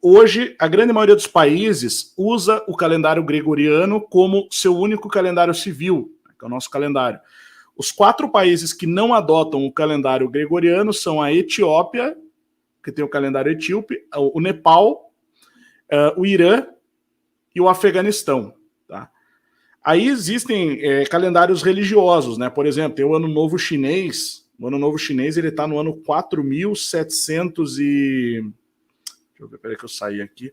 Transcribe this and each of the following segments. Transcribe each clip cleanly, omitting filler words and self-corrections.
hoje, a grande maioria dos países usa o calendário gregoriano como seu único calendário civil, que é o nosso calendário. Os 4 países que não adotam o calendário gregoriano são a Etiópia, que tem o calendário etíope, o Nepal, o Irã e o Afeganistão. Tá? Aí existem calendários religiosos, né? Por exemplo, tem o Ano Novo Chinês. O Ano Novo Chinês ele está no ano 4700 e... Deixa eu ver, peraí que eu saí aqui.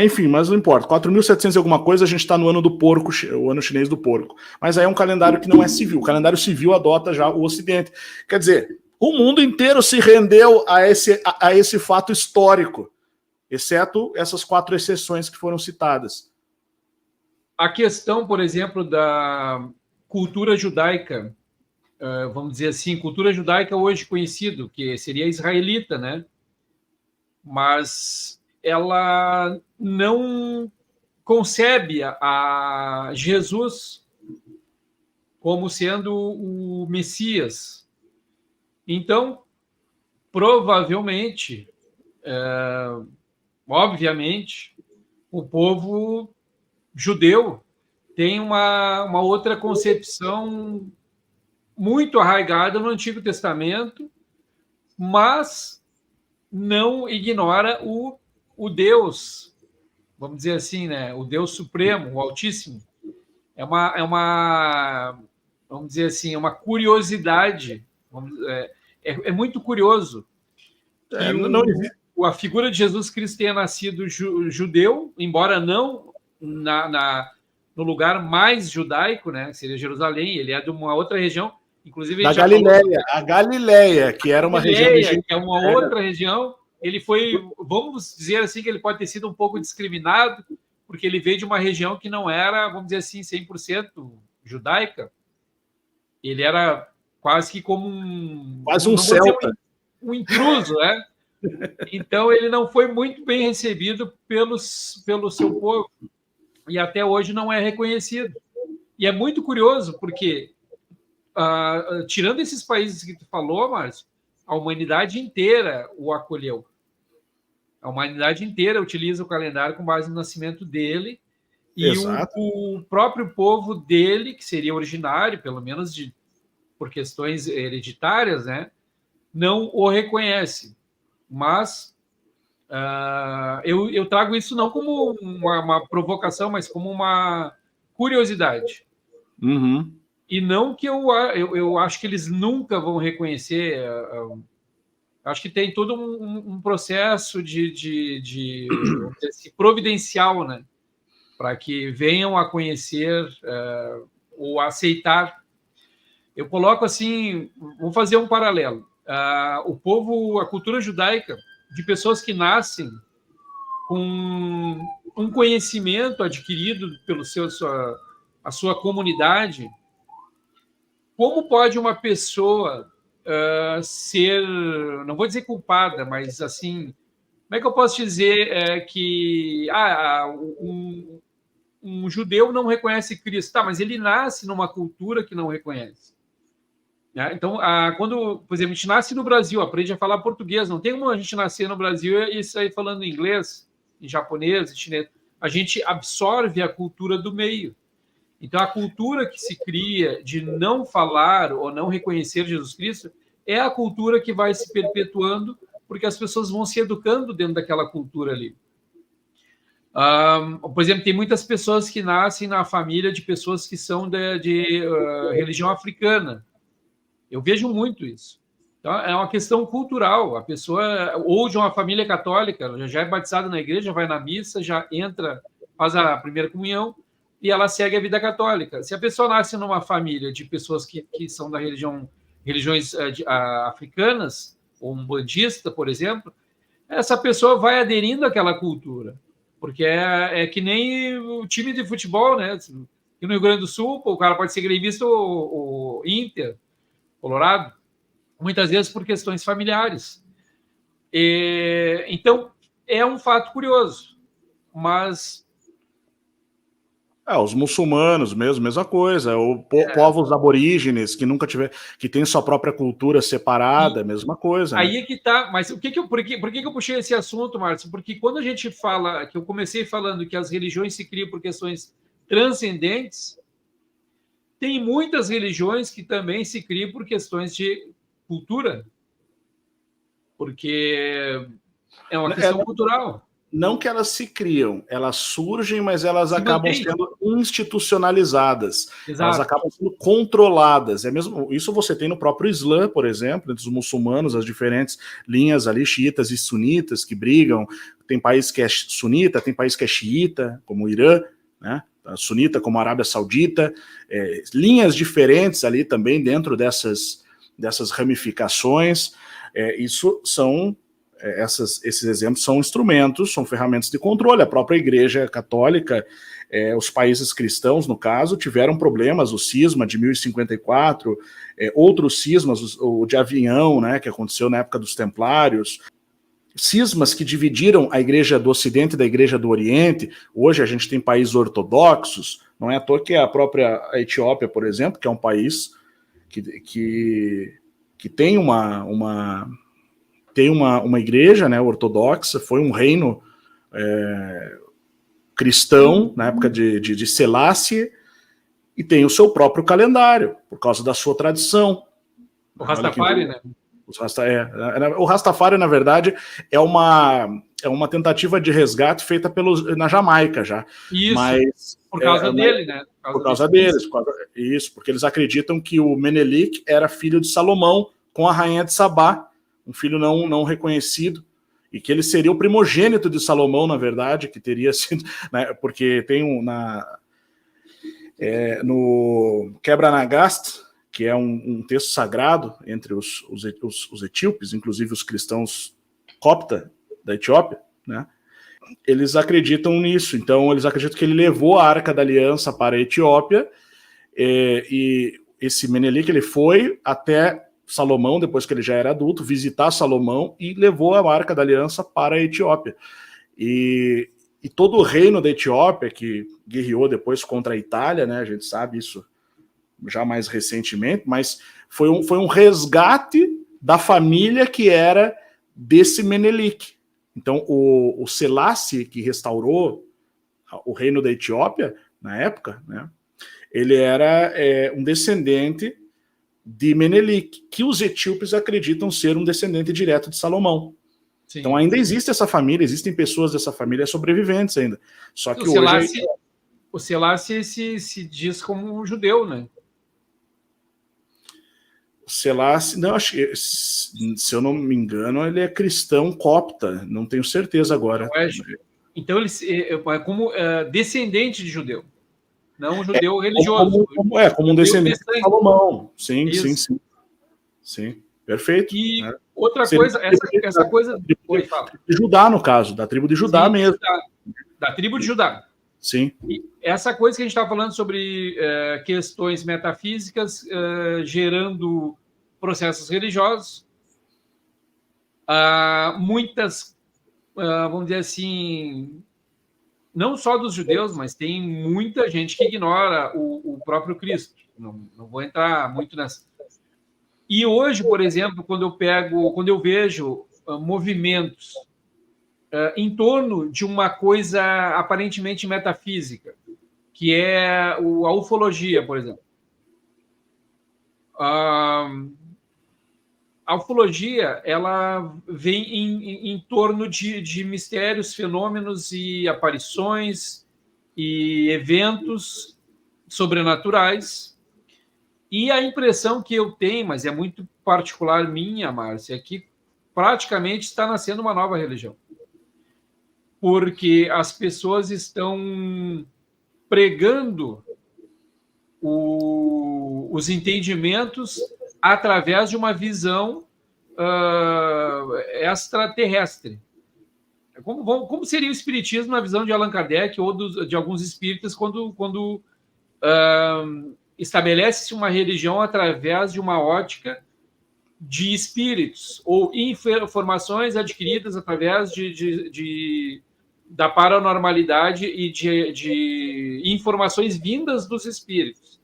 Enfim, mas não importa. 4.700 e alguma coisa, a gente está no ano do porco, o ano chinês do porco. Mas aí é um calendário que não é civil. O calendário civil adota já o Ocidente. Quer dizer, o mundo inteiro se rendeu a esse fato histórico, exceto essas 4 exceções que foram citadas. A questão, por exemplo, da cultura judaica, vamos dizer assim, cultura judaica hoje conhecido, que seria israelita, né? Mas ela não concebe a Jesus como sendo o Messias. Então, provavelmente, obviamente, o povo judeu tem uma outra concepção muito arraigada no Antigo Testamento, mas não ignora o Deus, vamos dizer assim, né? O Deus Supremo, o Altíssimo. Vamos dizer assim, uma curiosidade. É muito curioso que a figura de Jesus Cristo tenha nascido judeu, embora não no lugar mais judaico, né? Que seria Jerusalém. Ele é de uma outra região, inclusive da Galileia, a Galileia, que era uma região que é uma outra região. Ele foi, vamos dizer assim, que ele pode ter sido um pouco discriminado, porque ele veio de uma região que não era, vamos dizer assim, 100% judaica. Ele era quase que como um celta. Um intruso, né? Então, ele não foi muito bem recebido pelo seu povo. E até hoje não é reconhecido. E é muito curioso, porque, tirando esses países que tu falou, Márcio, a humanidade inteira o acolheu. A humanidade inteira utiliza o calendário com base no nascimento dele. E o próprio povo dele, que seria originário, pelo menos por questões hereditárias, né, não o reconhece. Mas eu trago isso não como uma provocação, mas como uma curiosidade. Uhum. E não que eu acho que eles nunca vão reconhecer. Acho que tem todo um processo de providencial, né, para que venham a conhecer ou a aceitar. Eu coloco assim, vou fazer um paralelo. A cultura judaica, de pessoas que nascem com um conhecimento adquirido a sua comunidade, como pode uma pessoa ser, não vou dizer culpada, mas assim, como é que eu posso dizer que um judeu não reconhece Cristo? Tá, mas ele nasce numa cultura que não reconhece. Então, quando, por exemplo, a gente nasce no Brasil, aprende a falar português, não tem como a gente nascer no Brasil e sair falando inglês, em japonês, em chinês. A gente absorve a cultura do meio. Então, a cultura que se cria de não falar ou não reconhecer Jesus Cristo é a cultura que vai se perpetuando, porque as pessoas vão se educando dentro daquela cultura ali. Por exemplo, tem muitas pessoas que nascem na família de pessoas que são de religião africana. Eu vejo muito isso. Então, é uma questão cultural. A pessoa, ou de uma família católica, já é batizada na igreja, vai na missa, já entra, faz a primeira comunhão, e ela segue a vida católica. Se a pessoa nasce numa família de pessoas que são da religiões africanas, ou um bandista, por exemplo, essa pessoa vai aderindo àquela cultura. Porque é que nem o time de futebol, né? E no Rio Grande do Sul, o cara pode ser gremista ou Inter, Colorado, muitas vezes por questões familiares. Então, é um fato curioso, mas Os muçulmanos mesmo, mesma coisa. Ou povos aborígenes que nunca tiver, que tem sua própria cultura separada, mesma coisa. Aí né? é que tá. Mas por que eu puxei esse assunto, Márcio? Porque quando a gente fala, que eu comecei falando que as religiões se criam por questões transcendentes, tem muitas religiões que também se criam por questões de cultura, porque é uma questão cultural. Não que elas se criam, elas surgem, mas elas Se acabam mantém. sendo institucionalizadas. Exato. Elas acabam sendo controladas. É mesmo isso você tem no próprio Islã, por exemplo, entre os muçulmanos, as diferentes linhas ali, xiitas e sunitas que brigam. Tem país que é sunita, tem país que é xiita, como o Irã, né? Sunita como a Arábia Saudita, linhas diferentes ali também dentro dessas ramificações. Isso são esses exemplos são instrumentos, são ferramentas de controle. A própria Igreja Católica, os países cristãos, no caso, tiveram problemas, o cisma de 1054, outros cismas, o de Avião, né, que aconteceu na época dos Templários, cismas que dividiram a Igreja do Ocidente da Igreja do Oriente. Hoje a gente tem países ortodoxos, não é à toa que a própria Etiópia, por exemplo, que é um país que tem uma igreja, né, ortodoxa, foi um reino cristão na época de Selácie, e tem o seu próprio calendário, por causa da sua tradição. O Rastafari, né? O Rastafari, na verdade, é uma tentativa de resgate feita na Jamaica já. Isso, mas, por causa dele, né? Por causa deles. Isso, porque eles acreditam que o Menelik era filho de Salomão com a rainha de Sabá, um filho não reconhecido, e que ele seria o primogênito de Salomão, na verdade, que teria sido, né, porque tem no Quebra-Nagast, que é um texto sagrado entre os etíopes, inclusive os cristãos copta da Etiópia, né, eles acreditam nisso. Então eles acreditam que ele levou a Arca da Aliança para a Etiópia, e esse Menelik, ele foi até Salomão, depois que ele já era adulto, visitar Salomão, e levou a Arca da Aliança para a Etiópia. E todo o reino da Etiópia, que guerreou depois contra a Itália, né, a gente sabe isso já mais recentemente, mas foi um resgate da família que era desse Menelik. Então o Selassie, que restaurou o reino da Etiópia na época, né, ele era um descendente de Menelik, que os etíopes acreditam ser um descendente direto de Salomão. Sim. Então ainda existe essa família, existem pessoas dessa família sobreviventes ainda. Só que o Selassie se diz como um judeu, né? O Selassie, não, se eu não me engano, ele é cristão copta, não tenho certeza agora. Então ele é como descendente de judeu. Não um judeu religioso. Como um descendente de Salomão. Sim, perfeito. E outra coisa, essa coisa... De Judá, no caso, da tribo de Judá mesmo. Da tribo de Judá. Sim. E essa coisa que a gente está falando sobre questões metafísicas gerando processos religiosos, muitas, vamos dizer assim... não só dos judeus, mas tem muita gente que ignora o próprio Cristo. Não vou entrar muito nessa. E hoje, por exemplo, quando eu vejo movimentos em torno de uma coisa aparentemente metafísica, que é a ufologia, por exemplo. A ufologia, ela vem em torno de mistérios, fenômenos e aparições e eventos sobrenaturais. E a impressão que eu tenho, mas é muito particular minha, Márcia, é que praticamente está nascendo uma nova religião. Porque as pessoas estão pregando os entendimentos através de uma visão extraterrestre. Como seria o espiritismo na visão de Allan Kardec ou de alguns espíritas quando estabelece-se uma religião através de uma ótica de espíritos ou informações adquiridas através de da paranormalidade e de informações vindas dos espíritos.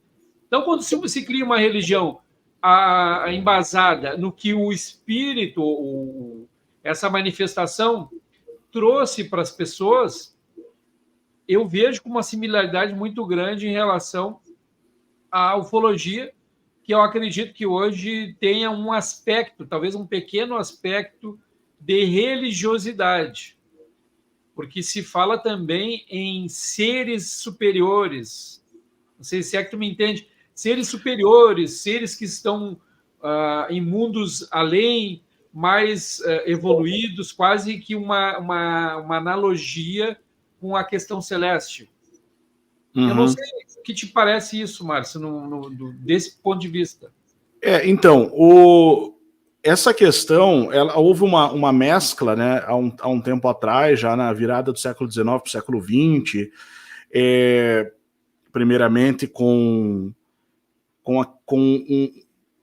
Então, quando se cria uma religião embasada no que o espírito, essa manifestação trouxe para as pessoas, eu vejo com uma similaridade muito grande em relação à ufologia, que eu acredito que hoje tenha um aspecto, talvez um pequeno aspecto de religiosidade, porque se fala também em seres superiores, não sei se é que tu me entende, seres superiores, seres que estão em mundos além, mais evoluídos, quase que uma analogia com a questão celeste. Uhum. Eu não sei o que te parece isso, Márcio, desse ponto de vista. Então, essa questão, houve uma mescla, né, há um tempo atrás, já na virada do século XIX para o século XX, primeiramente com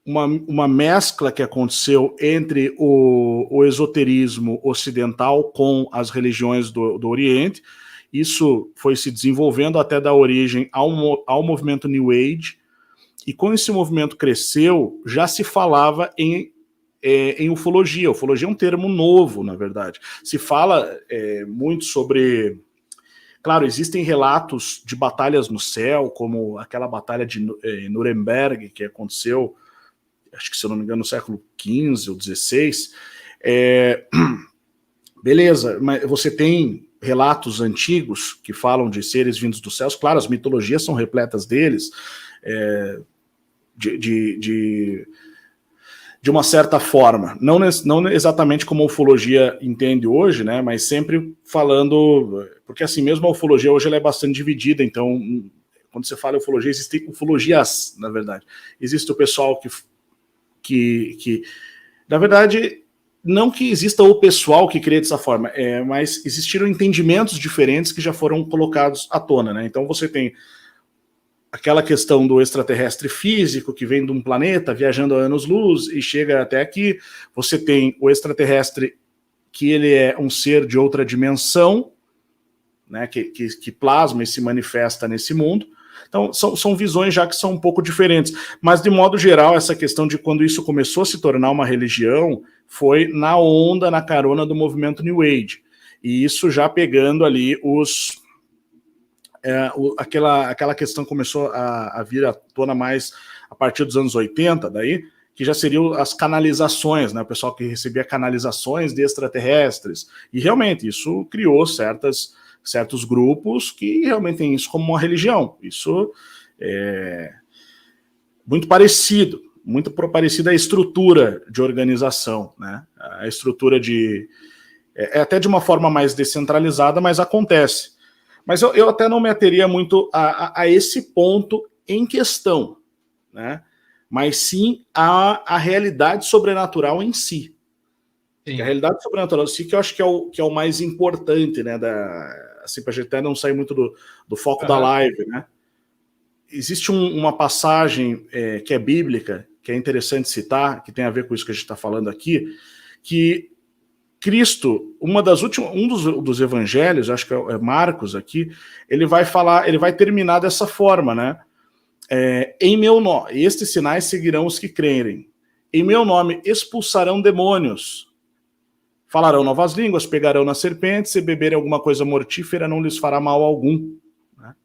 uma mescla que aconteceu entre o esoterismo ocidental com as religiões do Oriente. Isso foi se desenvolvendo até dar origem ao movimento New Age, e quando esse movimento cresceu, já se falava em ufologia. Ufologia é um termo novo, na verdade. Se fala muito sobre... Claro, existem relatos de batalhas no céu, como aquela batalha de Nuremberg, que aconteceu, acho que, se eu não me engano, no século XV ou XVI. Beleza, mas você tem relatos antigos que falam de seres vindos dos céus. Claro, as mitologias são repletas deles, de uma certa forma, não exatamente como a ufologia entende hoje, né, mas sempre falando, porque assim mesmo a ufologia hoje ela é bastante dividida, então quando você fala em ufologia, existem ufologias, na verdade. Existe o pessoal que na verdade, não que exista o pessoal que crê dessa forma, mas existiram entendimentos diferentes que já foram colocados à tona, né? Então você tem aquela questão do extraterrestre físico que vem de um planeta viajando a anos-luz e chega até aqui. Você tem o extraterrestre que ele é um ser de outra dimensão, né, que plasma e se manifesta nesse mundo. Então são visões já que são um pouco diferentes. Mas de modo geral, essa questão de quando isso começou a se tornar uma religião foi na onda, na carona do movimento New Age. E isso já pegando ali aquela questão começou a vir à tona mais a partir dos anos 80, daí, que já seriam as canalizações, né? O pessoal que recebia canalizações de extraterrestres. E realmente isso criou certos grupos que realmente têm isso como uma religião. Isso é muito parecido à estrutura de organização, né? A estrutura até de uma forma mais descentralizada, mas acontece. Mas eu até não me ateria muito a esse ponto em questão, né? Mas sim a realidade sobrenatural em si. A realidade sobrenatural em si que eu acho que é o mais importante, né? Assim, para a gente até não sair muito do foco da live, né? Existe uma passagem que é bíblica, que é interessante citar, que tem a ver com isso que a gente está falando aqui, que Cristo, um dos evangelhos, acho que é Marcos aqui, ele vai terminar dessa forma, né? Em meu nome, estes sinais seguirão os que crerem. Em meu nome expulsarão demônios, falarão novas línguas, pegarão nas serpentes, se beberem alguma coisa mortífera não lhes fará mal algum. Né?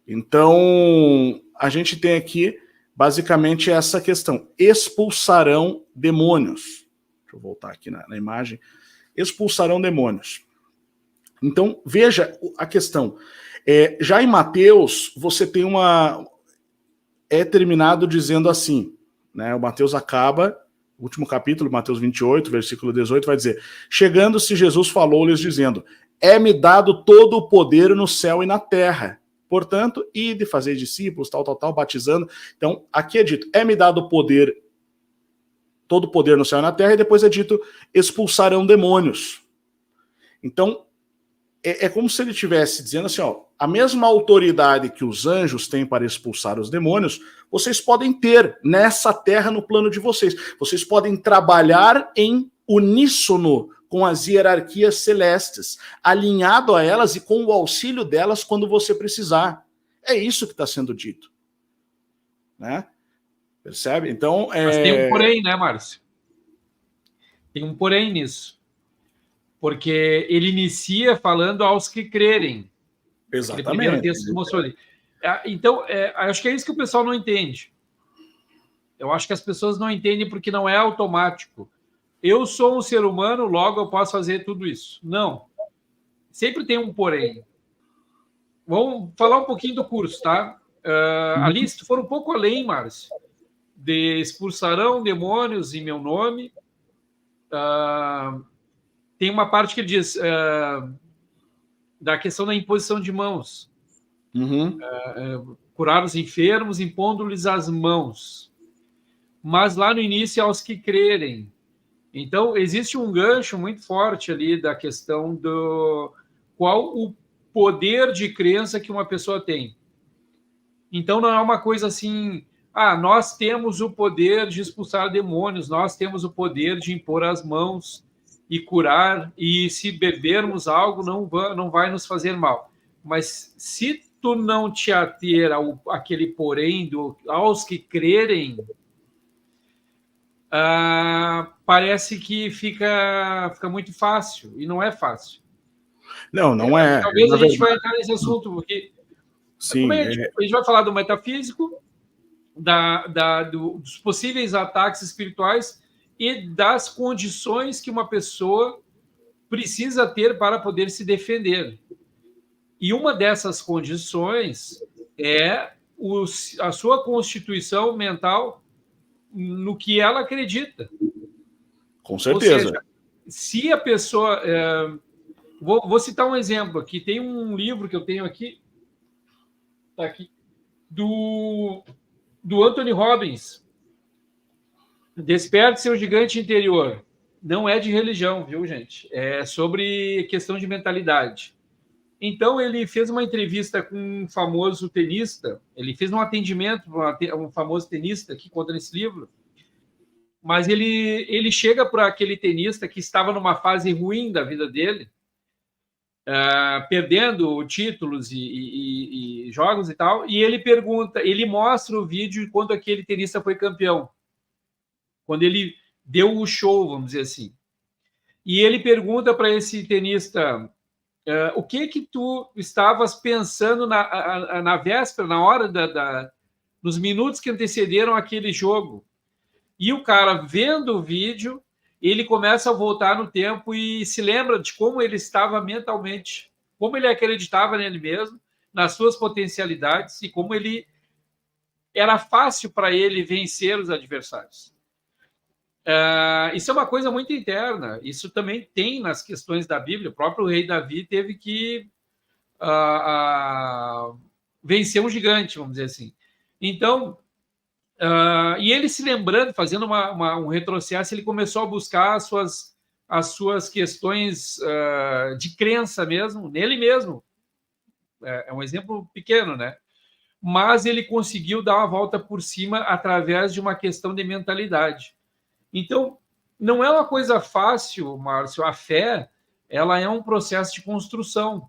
Então, a gente tem aqui basicamente essa questão, expulsarão demônios. Deixa eu voltar aqui na imagem. Expulsarão demônios. Então, veja a questão. Já em Mateus, você tem é terminado dizendo assim, né? O Mateus acaba, o último capítulo, Mateus 28, versículo 18, vai dizer: chegando-se, Jesus falou-lhes dizendo: é-me dado todo o poder no céu e na terra. Portanto, ide fazer discípulos, tal, batizando. Então, aqui é dito, é-me dado poder, todo o poder no céu e na terra, e depois é dito, expulsarão demônios. Então, é como se ele estivesse dizendo assim, ó, a mesma autoridade que os anjos têm para expulsar os demônios, vocês podem ter nessa terra, no plano de vocês. Vocês podem trabalhar em uníssono com as hierarquias celestes, alinhado a elas e com o auxílio delas quando você precisar. É isso que está sendo dito. Né? Percebe? Então, Mas tem um porém, né, Márcio? Tem um porém nisso. Porque ele inicia falando aos que crerem. Exatamente. Aquele primeiro texto que mostrou ali. Então, acho que é isso que o pessoal não entende. Eu acho que as pessoas não entendem porque não é automático. Eu sou um ser humano, logo eu posso fazer tudo isso. Não. Sempre tem um porém. Vamos falar um pouquinho do curso, tá? Ali, se tu for um pouco além, Márcio, de expulsarão demônios em meu nome, tem uma parte que diz da questão da imposição de mãos. Curar os enfermos, impondo-lhes as mãos. Mas lá no início, aos que crerem. Então, existe um gancho muito forte ali da questão do qual o poder de crença que uma pessoa tem. Então, não é uma coisa assim, nós temos o poder de expulsar demônios, nós temos o poder de impor as mãos e curar, e se bebermos algo, não vai nos fazer mal. Mas se tu não te ater àquele porém aos que crerem, parece que fica muito fácil, e não é fácil. Não é. Talvez a gente vai entrar nesse assunto, porque sim, a gente vai falar do metafísico, dos possíveis ataques espirituais e das condições que uma pessoa precisa ter para poder se defender. E uma dessas condições é a sua constituição mental no que ela acredita. Com certeza. Ou seja, se a pessoa... Vou citar um exemplo aqui. Tem um livro que eu tenho aqui, tá aqui, do Anthony Robbins, Desperte seu gigante interior. Não é de religião, viu, gente? É sobre questão de mentalidade. Então, ele fez uma entrevista com um famoso tenista, ele fez um atendimento para um famoso tenista que conta nesse livro, mas ele chega para aquele tenista que estava numa fase ruim da vida dele, perdendo títulos e jogos e tal, e ele mostra o vídeo quando aquele tenista foi campeão, quando ele deu o show, vamos dizer assim. E ele pergunta para esse tenista... o que tu estavas pensando na véspera, na hora nos minutos que antecederam aquele jogo? E o cara, vendo o vídeo, ele começa a voltar no tempo e se lembra de como ele estava mentalmente, como ele acreditava nele mesmo, nas suas potencialidades e como era fácil para ele vencer os adversários. Isso é uma coisa muito interna. Isso também tem nas questões da Bíblia. O próprio rei Davi teve que vencer um gigante, vamos dizer assim. Então, e ele se lembrando, fazendo um retrocesso, ele começou a buscar as suas questões de crença mesmo, nele mesmo. É um exemplo pequeno, né? Mas ele conseguiu dar uma volta por cima através de uma questão de mentalidade. Então, não é uma coisa fácil, Márcio. A fé, ela é um processo de construção.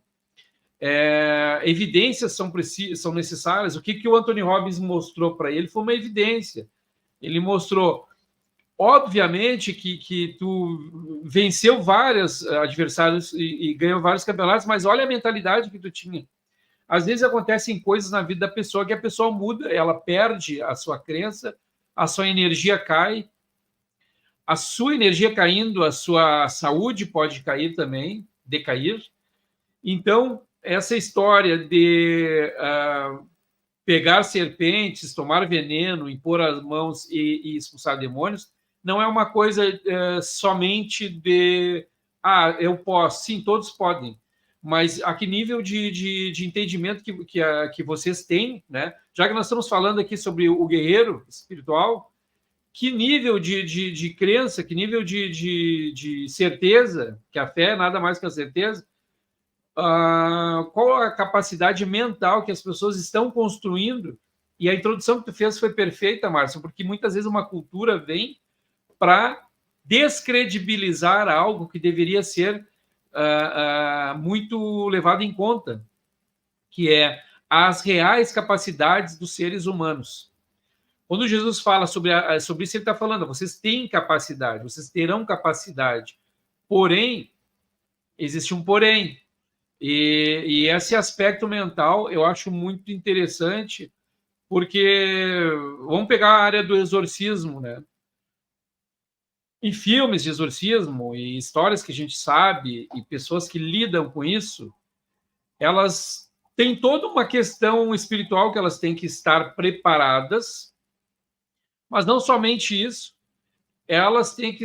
Evidências são necessárias. O que o Anthony Robbins mostrou para ele foi uma evidência. Ele mostrou, obviamente, que tu venceu vários adversários e ganhou vários campeonatos, mas olha a mentalidade que tu tinha. Às vezes acontecem coisas na vida da pessoa que a pessoa muda, ela perde a sua crença, a sua energia cai. A sua energia caindo, a sua saúde pode cair também, decair. Então, essa história de pegar serpentes, tomar veneno, impor as mãos e expulsar demônios, não é uma coisa somente de... eu posso. Sim, todos podem. Mas a que nível de entendimento que vocês têm, né? Já que nós estamos falando aqui sobre o guerreiro espiritual, que nível de crença, que nível de certeza, que a fé é nada mais que a certeza, qual a capacidade mental que as pessoas estão construindo? E a introdução que tu fez foi perfeita, Márcio, porque muitas vezes uma cultura vem para descredibilizar algo que deveria ser muito levado em conta, que é as reais capacidades dos seres humanos. Quando Jesus fala sobre isso, ele está falando, vocês têm capacidade, vocês terão capacidade, porém, existe um porém, e esse aspecto mental eu acho muito interessante, porque vamos pegar a área do exorcismo, né? Em filmes de exorcismo e histórias que a gente sabe e pessoas que lidam com isso, elas têm toda uma questão espiritual que elas têm que estar preparadas, mas não somente isso, elas têm que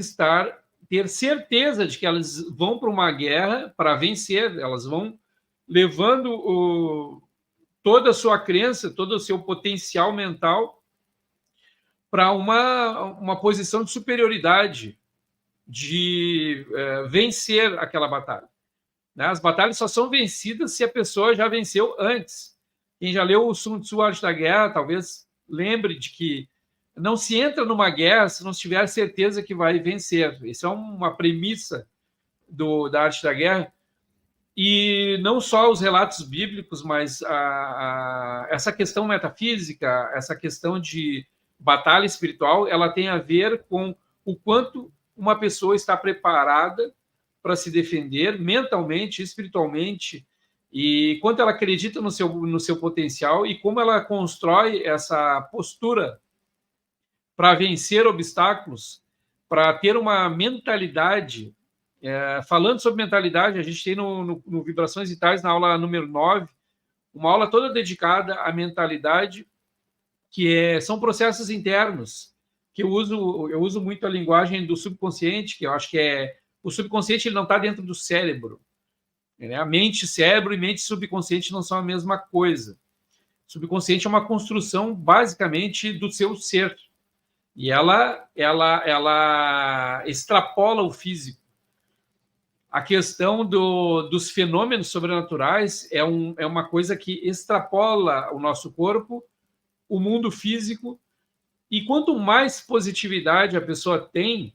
ter certeza de que elas vão para uma guerra para vencer, elas vão levando toda a sua crença, todo o seu potencial mental para uma posição de superioridade, de vencer aquela batalha. Né? As batalhas só são vencidas se a pessoa já venceu antes. Quem já leu o Sun Tzu, Arte da Guerra, talvez lembre de que não se entra numa guerra se não tiver certeza que vai vencer. Isso é uma premissa da Arte da Guerra. E não só os relatos bíblicos, mas essa questão metafísica, essa questão de batalha espiritual, ela tem a ver com o quanto uma pessoa está preparada para se defender mentalmente, espiritualmente, e quanto ela acredita no seu potencial e como ela constrói essa postura para vencer obstáculos, para ter uma mentalidade. Falando sobre mentalidade, a gente tem no Vibrações Vitais, na aula número 9, uma aula toda dedicada à mentalidade, que são processos internos, que eu uso muito a linguagem do subconsciente, que eu acho que o subconsciente ele não está dentro do cérebro. Né? A mente, cérebro e mente subconsciente não são a mesma coisa. Subconsciente é uma construção, basicamente, do seu ser. E ela extrapola o físico. A questão dos fenômenos sobrenaturais é uma coisa que extrapola o nosso corpo, o mundo físico, e quanto mais positividade a pessoa tem,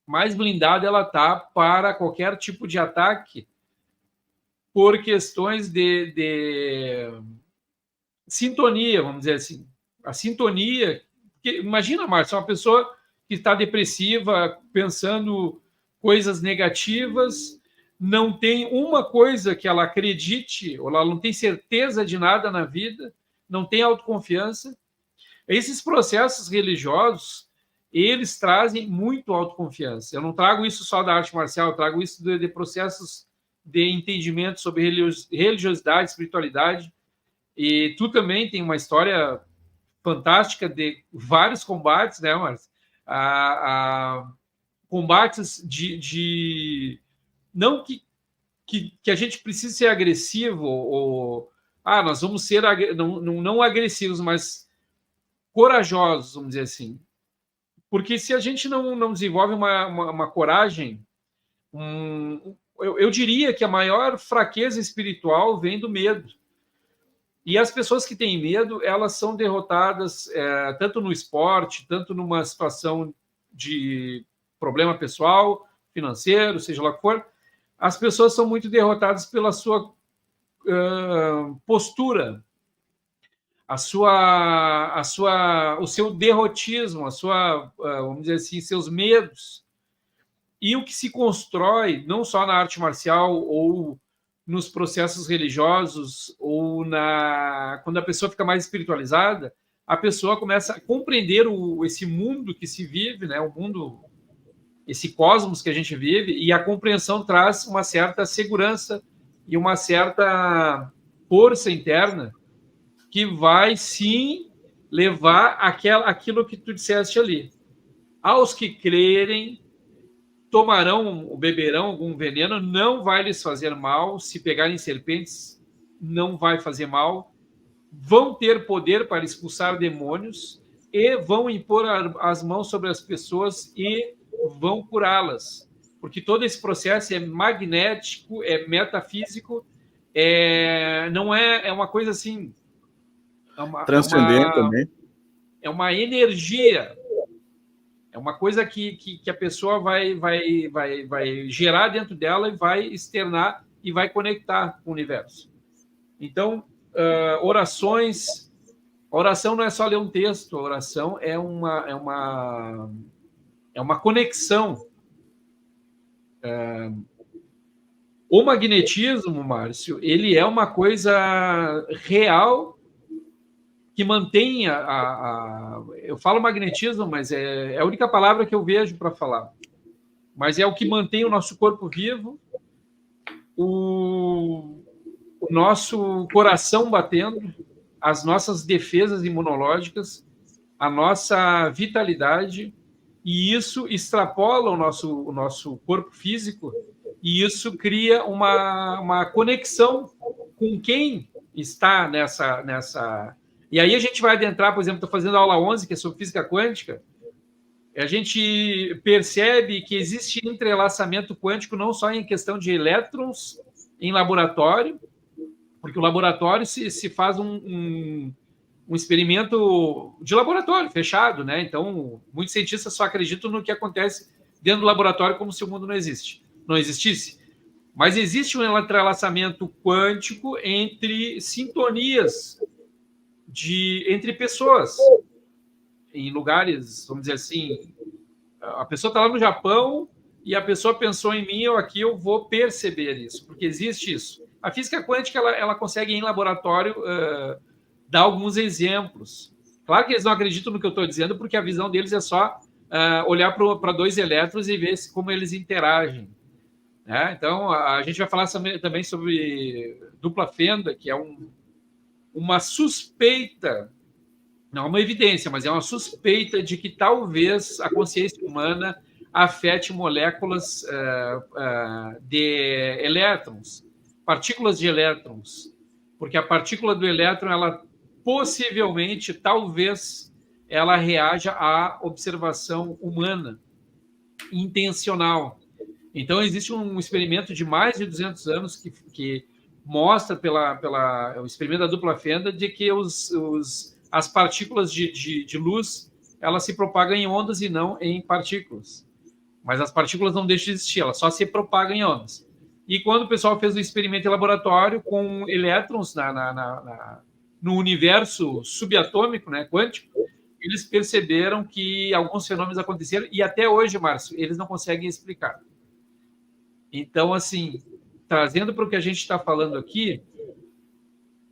mais blindada ela está para qualquer tipo de ataque por questões de sintonia, vamos dizer assim. A sintonia... Imagina, Márcio, uma pessoa que está depressiva, pensando coisas negativas, não tem uma coisa que ela acredite, ou ela não tem certeza de nada na vida, não tem autoconfiança. Esses processos religiosos, eles trazem muito autoconfiança. Eu não trago isso só da arte marcial, eu trago isso de processos de entendimento sobre religiosidade, espiritualidade. E tu também tem uma história fantástica de vários combates, né, Márcio? Combates não que a gente precise ser agressivo, ou nós vamos ser não agressivos, mas corajosos, vamos dizer assim. Porque se a gente não desenvolve uma coragem, eu diria que a maior fraqueza espiritual vem do medo. E as pessoas que têm medo, elas são derrotadas tanto no esporte, tanto numa situação de problema pessoal, financeiro, seja lá o que for. As pessoas são muito derrotadas pela sua postura, o seu derrotismo, vamos dizer assim, seus medos. E o que se constrói, não só na arte marcial ou nos processos religiosos, ou quando a pessoa fica mais espiritualizada, a pessoa começa a compreender esse mundo que se vive, né? O mundo, esse cosmos que a gente vive, e a compreensão traz uma certa segurança e uma certa força interna que vai, sim, levar aquilo que tu disseste ali. Aos que crerem, tomarão ou beberão algum veneno, não vai lhes fazer mal. Se pegarem serpentes, não vai fazer mal. Vão ter poder para expulsar demônios e vão impor as mãos sobre as pessoas e vão curá-las. Porque todo esse processo é magnético, é metafísico, não é uma coisa assim... Transcendente também. É uma energia. É uma coisa que a pessoa vai gerar dentro dela e vai externar e vai conectar com o universo. Então, orações... A oração não é só ler um texto, a oração é uma conexão. O magnetismo, Márcio, ele é uma coisa real que mantém eu falo magnetismo, mas é a única palavra que eu vejo para falar. Mas é o que mantém o nosso corpo vivo, o nosso coração batendo, as nossas defesas imunológicas, a nossa vitalidade, e isso extrapola o nosso corpo físico, e isso cria uma conexão com quem está nessa... E aí a gente vai adentrar, por exemplo, estou fazendo a aula 11, que é sobre física quântica, a gente percebe que existe entrelaçamento quântico não só em questão de elétrons em laboratório, porque o laboratório se faz um experimento de laboratório fechado, né? Então, muitos cientistas só acreditam no que acontece dentro do laboratório como se o mundo não existisse. Mas existe um entrelaçamento quântico entre sintonias entre pessoas em lugares, vamos dizer assim, a pessoa está lá no Japão e a pessoa pensou em mim ou aqui, eu vou perceber isso, porque existe isso. A física quântica, ela consegue, em laboratório, dar alguns exemplos. Claro que eles não acreditam no que eu estou dizendo, porque a visão deles é só olhar para dois elétrons e ver como eles interagem. Né? Então, a gente vai falar também sobre dupla fenda, que é uma suspeita, não é uma evidência, mas é uma suspeita de que talvez a consciência humana afete moléculas de elétrons, partículas de elétrons, porque a partícula do elétron, ela possivelmente, talvez, ela reaja à observação humana intencional. Então, existe um experimento de mais de 200 anos que mostra, pelo experimento da dupla fenda, de que as partículas de luz, elas se propagam em ondas e não em partículas. Mas as partículas não deixam de existir, elas só se propagam em ondas. E quando o pessoal fez o experimento em laboratório com elétrons no universo subatômico, né, quântico, eles perceberam que alguns fenômenos aconteceram e até hoje, Márcio, eles não conseguem explicar. Então, assim, trazendo para o que a gente está falando aqui,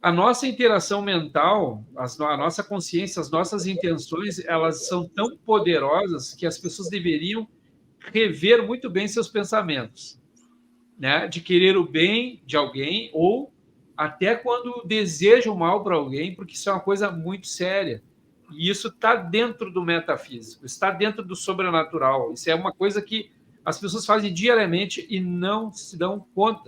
a nossa interação mental, a nossa consciência, as nossas intenções, elas são tão poderosas que as pessoas deveriam rever muito bem seus pensamentos, né? De querer o bem de alguém ou até quando desejam mal para alguém, porque isso é uma coisa muito séria. E isso está dentro do metafísico, está dentro do sobrenatural. Isso é uma coisa que as pessoas fazem diariamente e não se dão conta.